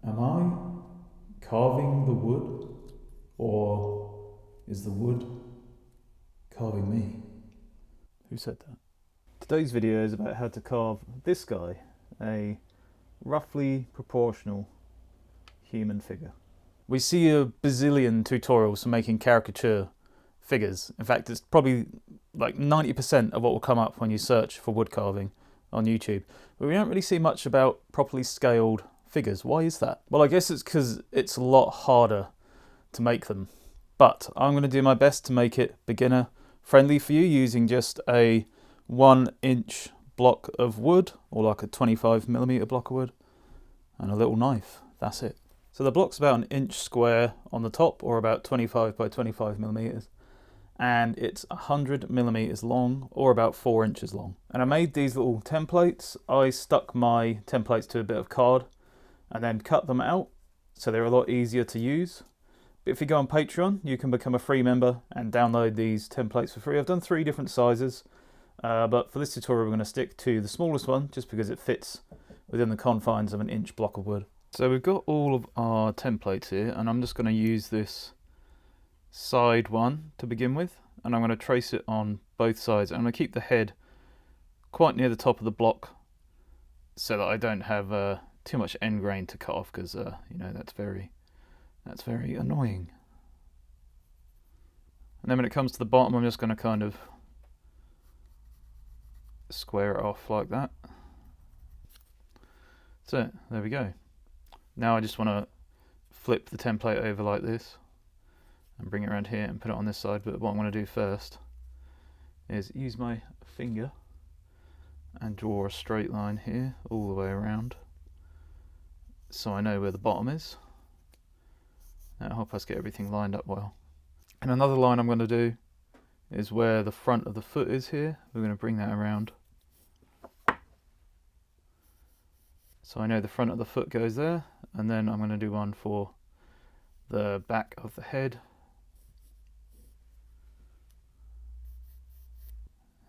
Am I carving the wood, or is the wood carving me? Who said that? Today's video is about how to carve this guy, a roughly proportional human figure. We see a bazillion tutorials for making caricature figures. In fact, it's probably like 90% of what will come up when you search for wood carving on YouTube. But we don't really see much about properly scaled figures. Why is that? Well, I guess it's because it's a lot harder to make them. But I'm going to do my best to make it beginner friendly for you using just a 1-inch block of wood, or like a 25mm block of wood, and a little knife. That's it. So the block's about 1 inch square on the top, or about 25 by 25mm, and it's 100mm long, or about 4 inches long. And I made these little templates. I stuck my templates to a bit of card and then cut them out so they're a lot easier to use. But if you go on Patreon, you can become a free member and download these templates for free. I've done 3 different sizes, but for this tutorial we're going to stick to the smallest one just because it fits within the confines of 1 inch block of wood. So we've got all of our templates here, and I'm just going to use this side one to begin with, and I'm going to trace it on both sides. I'm going to keep the head quite near the top of the block so that I don't have too much end grain to cut off, because you know, that's very annoying. And then when it comes to the bottom, I'm just going to kind of square it off like that. So there we go. Now I just want to flip the template over like this and bring it around here and put it on this side. But what I'm going to do first is use my finger and draw a straight line here all the way around, so I know where the bottom is. That'll help us get everything lined up well. And another line I'm going to do is where the front of the foot is here. We're going to bring that around, so I know the front of the foot goes there, and then I'm going to do one for the back of the head.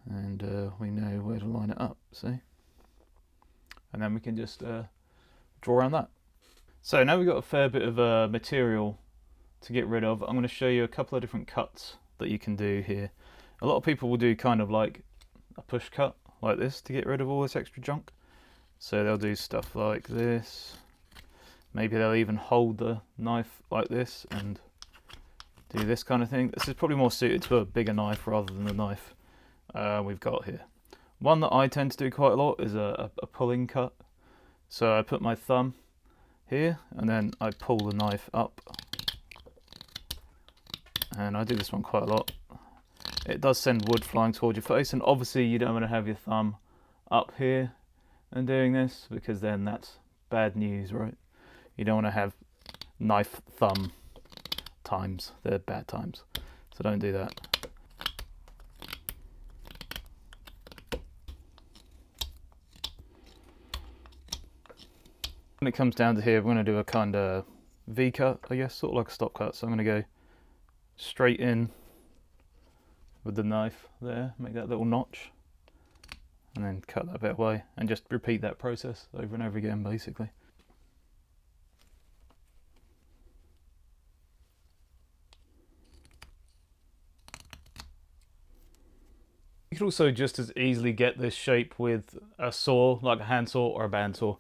And we know where to line it up, see? And then we can just draw around that. So now we've got a fair bit of material to get rid of. I'm going to show you a couple of different cuts that you can do here. A lot of people will do kind of like a push cut like this to get rid of all this extra junk. So they'll do stuff like this. Maybe they'll even hold the knife like this and do this kind of thing. This is probably more suited to a bigger knife rather than the knife we've got here. One that I tend to do quite a lot is a pulling cut. So I put my thumb here and then I pull the knife up, and I do this one quite a lot. It does send wood flying towards your face, and obviously you don't want to have your thumb up here and doing this, because then that's bad news, right? You don't want to have knife thumb times. They're bad times, so don't do that. When it comes down to here, we're going to do a kind of V cut, I guess, sort of like a stop cut. So I'm going to go straight in with the knife there, make that little notch, and then cut that bit away, and just repeat that process over and over again, basically. You could also just as easily get this shape with a saw, like a hand saw or a bandsaw.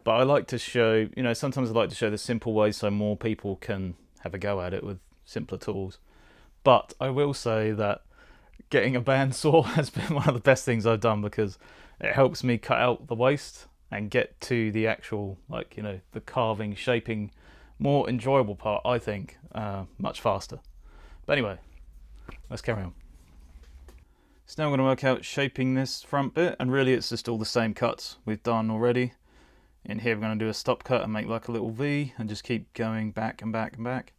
But I like to show, you know, sometimes I like to show the simple way so more people can have a go at it with simpler tools. But I will say that getting a bandsaw has been one of the best things I've done, because it helps me cut out the waste and get to the actual, like, you know, the carving, shaping, more enjoyable part, I think, much faster. But anyway, let's carry on. So now I'm going to work out shaping this front bit, and really it's just all the same cuts we've done already. In here we're going to do a stop cut and make like a little V and just keep going back and back and back.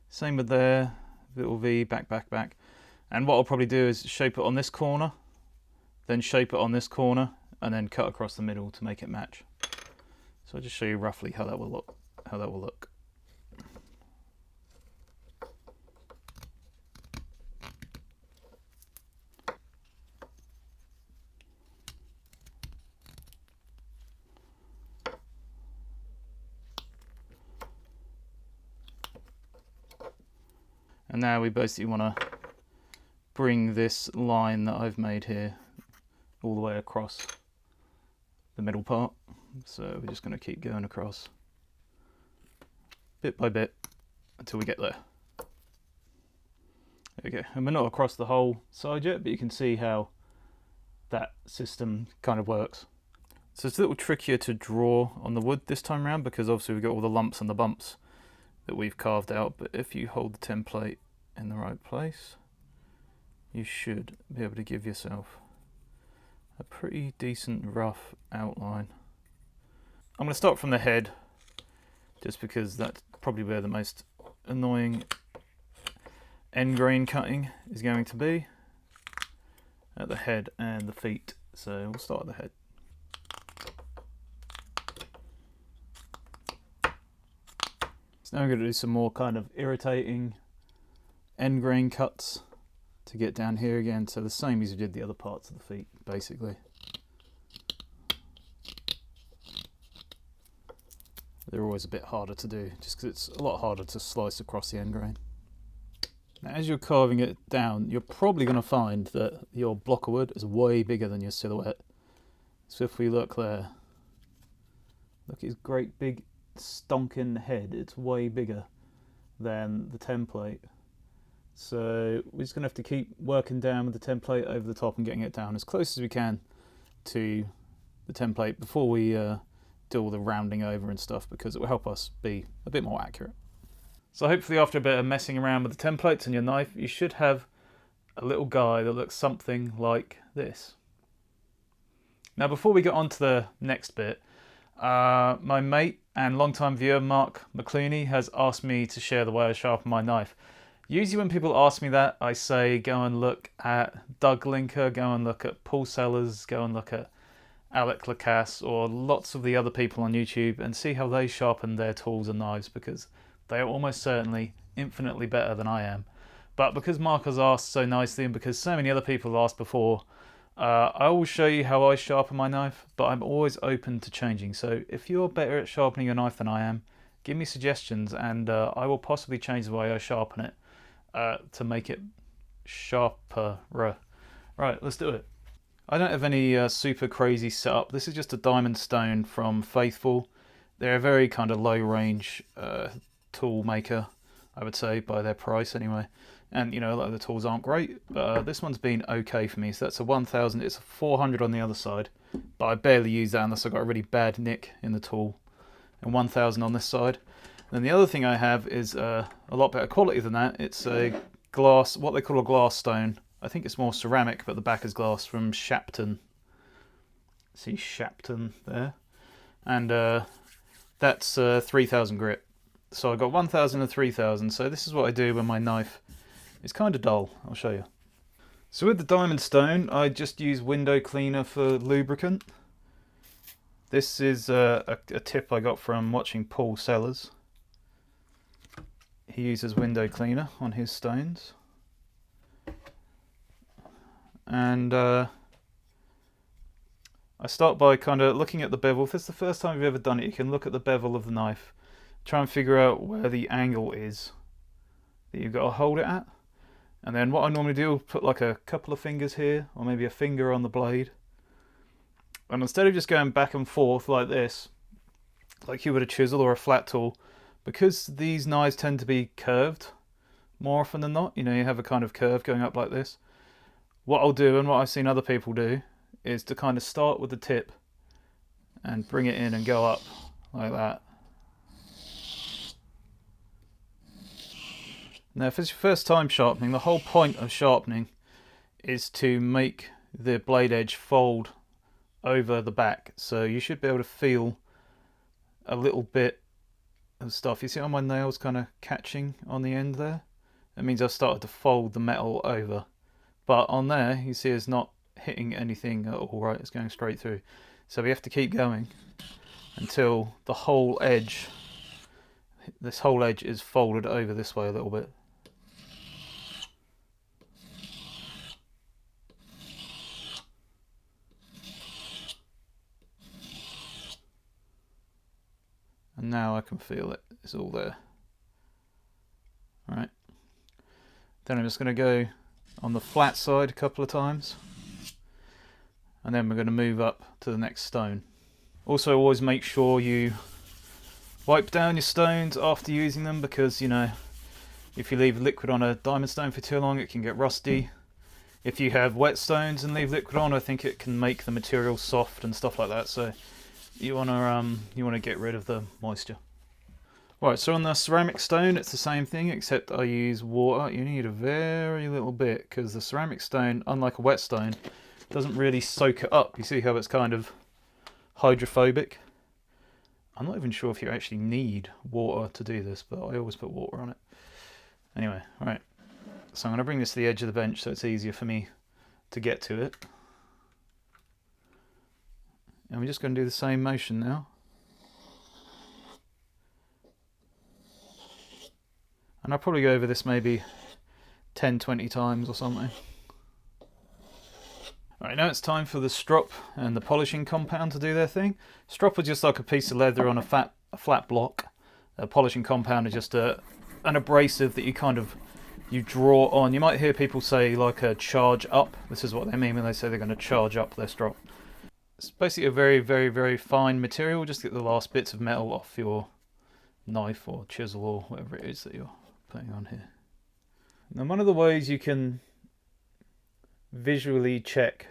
Same with there, little V, back, back, back. And what I'll probably do is shape it on this corner, then shape it on this corner, and then cut across the middle to make it match. So I'll just show you roughly how that will look. And now we basically want to bring this line that I've made here all the way across the middle part. So we're just going to keep going across bit by bit until we get there. There we go. And we're not across the whole side yet, but you can see how that system kind of works. So it's a little trickier to draw on the wood this time around because obviously we've got all the lumps and the bumps that we've carved out, but if you hold the template in the right place, you should be able to give yourself a pretty decent rough outline. I'm going to start from the head just because that's probably where the most annoying end grain cutting is going to be, at the head and the feet. So we'll start at the head. So now I'm going to do some more kind of irritating end grain cuts to get down here again. So the same as we did the other parts of the feet, basically. They're always a bit harder to do, just because it's a lot harder to slice across the end grain. Now, as you're carving it down, you're probably going to find that your block of wood is way bigger than your silhouette. So if we look there, look at his great big stonking head. It's way bigger than the template. So we're just going to have to keep working down with the template over the top and getting it down as close as we can to the template before we do all the rounding over and stuff, because it will help us be a bit more accurate. So hopefully after a bit of messing around with the templates and your knife, you should have a little guy that looks something like this. Now before we get on to the next bit, my mate and longtime viewer Mark McClooney has asked me to share the way I sharpen my knife. Usually when people ask me that, I say go and look at Doug Linker, go and look at Paul Sellers, go and look at Alec Lacasse or lots of the other people on YouTube and see how they sharpen their tools and knives, because they are almost certainly infinitely better than I am. But because Mark has asked so nicely and because so many other people have asked before, I will show you how I sharpen my knife, but I'm always open to changing. So if you're better at sharpening your knife than I am, give me suggestions and I will possibly change the way I sharpen it to make it sharper. Right, let's do it. I don't have any super crazy setup. This is just a diamond stone from Faithful. They're a very kind of low range tool maker, I would say, by their price anyway. And you know, a lot of the tools aren't great, but this one's been okay for me. So that's a 1000. It's a 400 on the other side, but I barely use that unless I've got a really bad nick in the tool. And 1000 on this side. And then the other thing I have is a lot better quality than that. It's a glass, what they call a glass stone. I think it's more ceramic, but the back is glass, from Sharpening. See Sharpening there. And that's 3000 grit. So I got 1000 and 3000. So this is what I do when my knife is kind of dull. I'll show you. So with the diamond stone, I just use window cleaner for lubricant. This is a tip I got from watching Paul Sellers. He uses window cleaner on his stones. And I start by kind of looking at the bevel. If it's the first time you've ever done it, you can look at the bevel of the knife, try and figure out where the angle is that you've got to hold it at. And then what I normally do is put like a couple of fingers here, or maybe a finger on the blade. And instead of just going back and forth like this, like you would a chisel or a flat tool, because these knives tend to be curved more often than not, you know, you have a kind of curve going up like this. What I'll do, and what I've seen other people do, is to kind of start with the tip and bring it in and go up like that. Now if it's your first time sharpening, the whole point of sharpening is to make the blade edge fold over the back. So you should be able to feel a little bit of stuff. You see how my nails kind of catching on the end there? That means I've started to fold the metal over. But on there, you see it's not hitting anything at all, right? It's going straight through. So we have to keep going until the whole edge, this whole edge is folded over this way a little bit. And now I can feel it. It's all there. Right. Then I'm just going to go on the flat side a couple of times, and then we're going to move up to the next stone. Also, always make sure you wipe down your stones after using them, because, you know, if you leave liquid on a diamond stone for too long, it can get rusty. If you have wet stones and leave liquid on, I think it can make the material soft and stuff like that. So you want to get rid of the moisture. Right, so on the ceramic stone, it's the same thing, except I use water. You need a very little bit, because the ceramic stone, unlike a wet stone, doesn't really soak it up. You see how it's kind of hydrophobic? I'm not even sure if you actually need water to do this, but I always put water on it. Anyway, right. So I'm going to bring this to the edge of the bench so it's easier for me to get to it. And we're just going to do the same motion now. And I'll probably go over this maybe 10-20 times or something. Alright, now it's time for the strop and the polishing compound to do their thing. Strop is just like a piece of leather on a flat block. A polishing compound is just an abrasive that you draw on. You might hear people say like a charge up. This is what they mean when they say they're going to charge up their strop. It's basically a very, very, very fine material. Just get the last bits of metal off your knife or chisel or whatever it is that you're putting on here. Now, one of the ways you can visually check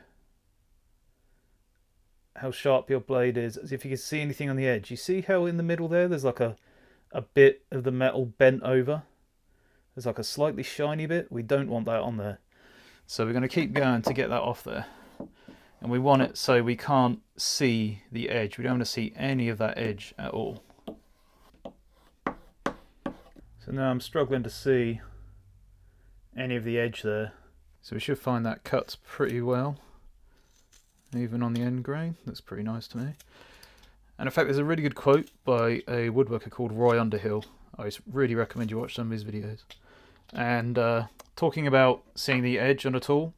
how sharp your blade is if you can see anything on the edge. You see how in the middle there's like a bit of the metal bent over? There's like a slightly shiny bit. We don't want that on there. So we're going to keep going to get that off there. And we want it so we can't see the edge. We don't want to see any of that edge at all. So now I'm struggling to see any of the edge there. So we should find that cuts pretty well. Even on the end grain. That's pretty nice to me. And in fact, there's a really good quote by a woodworker called Roy Underhill. I really recommend you watch some of his videos. And talking about seeing the edge on a tool,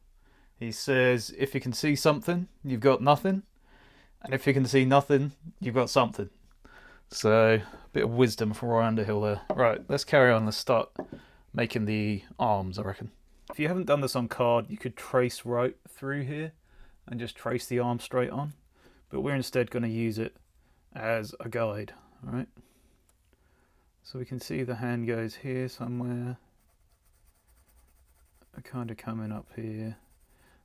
he says, if you can see something, you've got nothing. And if you can see nothing, you've got something. So, a bit of wisdom from Roy Underhill there. Right, let's carry on. Let's start making the arms, I reckon. If you haven't done this on card, you could trace right through here and just trace the arm straight on. But we're instead going to use it as a guide, alright? So we can see the hand goes here somewhere. Kind of coming up here.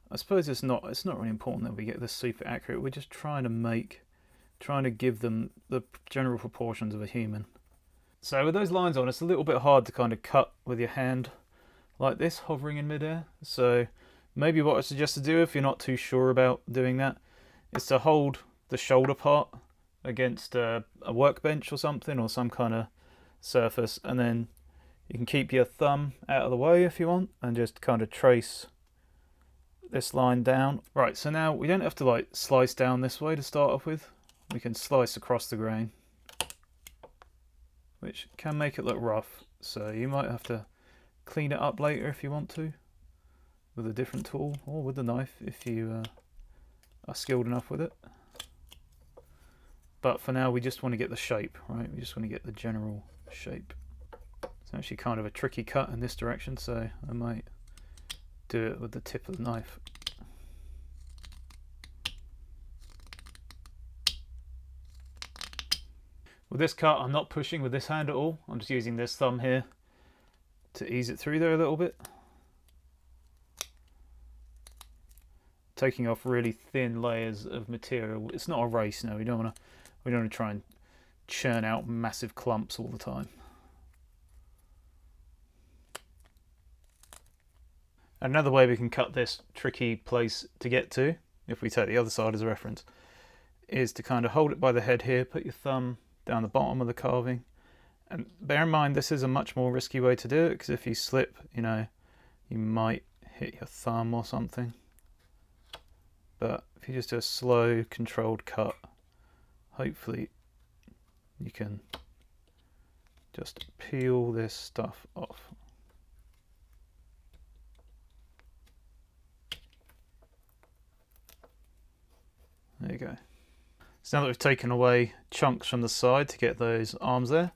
I suppose it's not really important that we get this super accurate. We're just trying to give them the general proportions of a human. So with those lines on, it's a little bit hard to kind of cut with your hand like this, hovering in midair. So maybe what I suggest to do, if you're not too sure about doing that, is to hold the shoulder part against a workbench or something, or some kind of surface, and then you can keep your thumb out of the way if you want, and just kind of trace this line down. Right, so now we don't have to like slice down this way to start off with. We can slice across the grain, which can make it look rough. So you might have to clean it up later if you want to, with a different tool, or with the knife if you are skilled enough with it. But for now, we just want to get the shape, right? We just want to get the general shape. It's actually kind of a tricky cut in this direction, so I might do it with the tip of the knife. With this cut, I'm not pushing with this hand at all. I'm just using this thumb here to ease it through there a little bit. Taking off really thin layers of material. It's not a race, no. We don't want to try and churn out massive clumps all the time. Another way we can cut this tricky place to get to, if we take the other side as a reference, is to kind of hold it by the head here, put your thumb down the bottom of the carving, and bear in mind this is a much more risky way to do it, because if you slip, you know, you might hit your thumb or something. But if you just do a slow, controlled cut, hopefully you can just peel this stuff off. There you go. So now that we've taken away chunks from the side to get those arms there,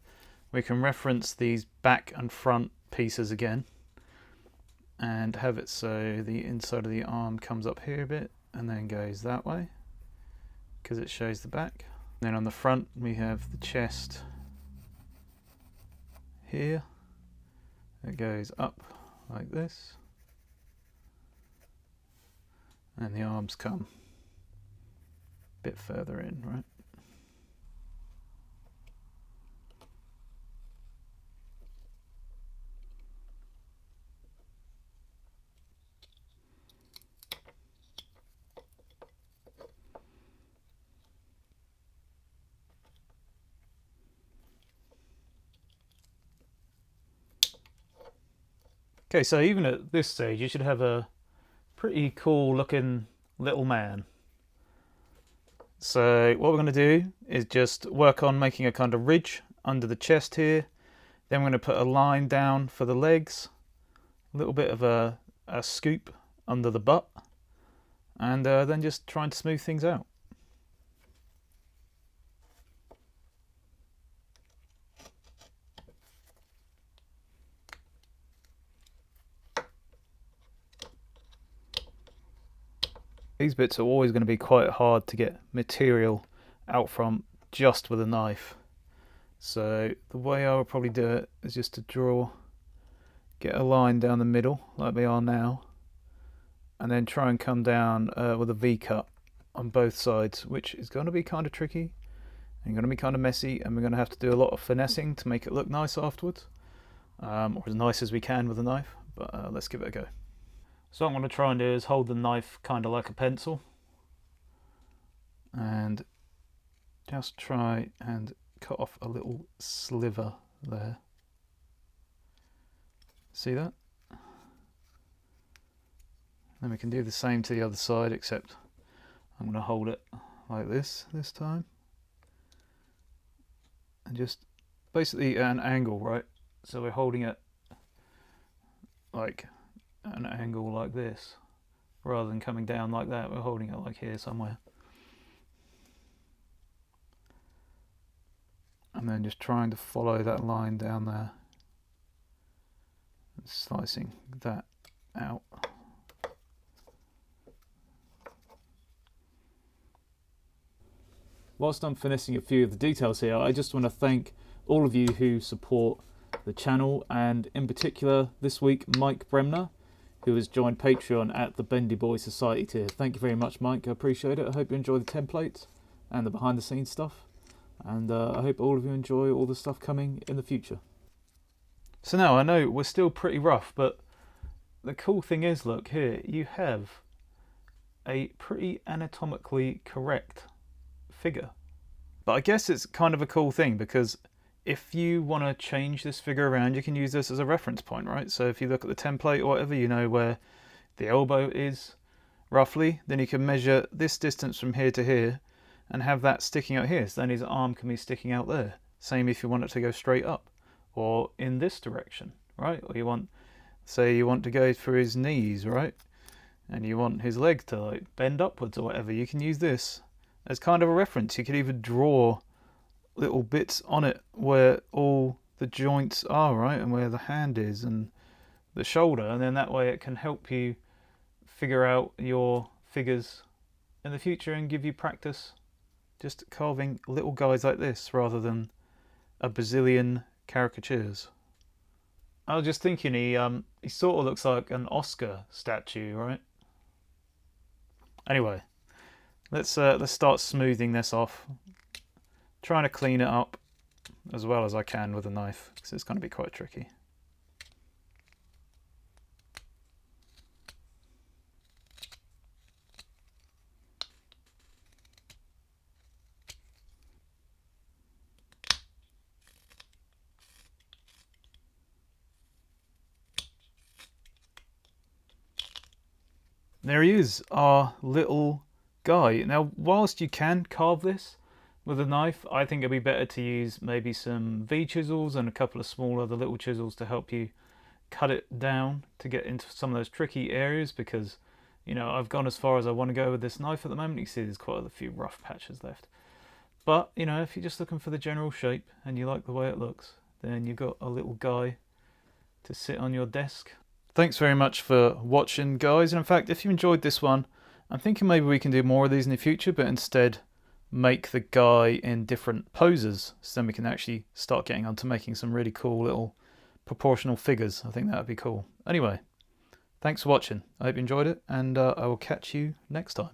we can reference these back and front pieces again. and have it so the inside of the arm comes up here a bit and then goes that way because it shows the back. Then on the front we have the chest here. It goes up like this, and the arms come a bit further in, right? Okay, so even at this stage you should have a pretty cool looking little man. So what we're going to do is just work on making a kind of ridge under the chest here. Then we're going to put a line down for the legs, a little bit of a scoop under the butt, and then just trying to smooth things out. These bits are always going to be quite hard to get material out from just with a knife. So the way I would probably do it is just to get a line down the middle like we are now, and then try and come down with a V-cut on both sides, which is going to be kind of tricky and going to be kind of messy, and we're going to have to do a lot of finessing to make it look nice afterwards, or as nice as we can with a knife, but let's give it a go. So what I'm going to try and do is hold the knife kind of like a pencil and just try and cut off a little sliver there. See that? Then we can do the same to the other side, except I'm going to hold it like this time. And just basically at an angle, right? So we're holding it like an angle like this, rather than coming down like that. We're holding it like here somewhere. And then just trying to follow that line down there. And slicing that out. Whilst I'm finessing a few of the details here, I just want to thank all of you who support the channel, and in particular this week Mike Bremner, who has joined Patreon at the Bendy Boy Society tier. Thank you very much, Mike. I appreciate it. I hope you enjoy the templates and the behind the scenes stuff, and I hope all of you enjoy all the stuff coming in the future. So now I know we're still pretty rough, but the cool thing is, look here, you have a pretty anatomically correct figure. But I guess it's kind of a cool thing, because if you want to change this figure around, you can use this as a reference point, right? So if you look at the template or whatever, you know where the elbow is roughly, then you can measure this distance from here to here and have that sticking out here. So then his arm can be sticking out there. Same if you want it to go straight up or in this direction, right? Or you want, say you want to go for his knees, right? And you want his leg to like bend upwards or whatever, you can use this as kind of a reference. You could even draw little bits on it where all the joints are, right, and where the hand is and the shoulder, and then that way it can help you figure out your figures in the future and give you practice just carving little guys like this rather than a bazillion caricatures. I was just thinking he sort of looks like an Oscar statue, right? Anyway, let's start smoothing this off. Trying to clean it up as well as I can with a knife, because it's going to be quite tricky. There he is, our little guy. Now, whilst you can carve this with a knife, I think it'd be better to use maybe some V-chisels and a couple of small other little chisels to help you cut it down to get into some of those tricky areas, because, you know, I've gone as far as I want to go with this knife at the moment. You can see there's quite a few rough patches left. But, you know, if you're just looking for the general shape and you like the way it looks, then you've got a little guy to sit on your desk. Thanks very much for watching, guys. And in fact, if you enjoyed this one, I'm thinking maybe we can do more of these in the future, but instead make the guy in different poses, so then we can actually start getting onto making some really cool little proportional figures. I think that would be cool. Anyway, thanks for watching. I hope you enjoyed it, and I will catch you next time.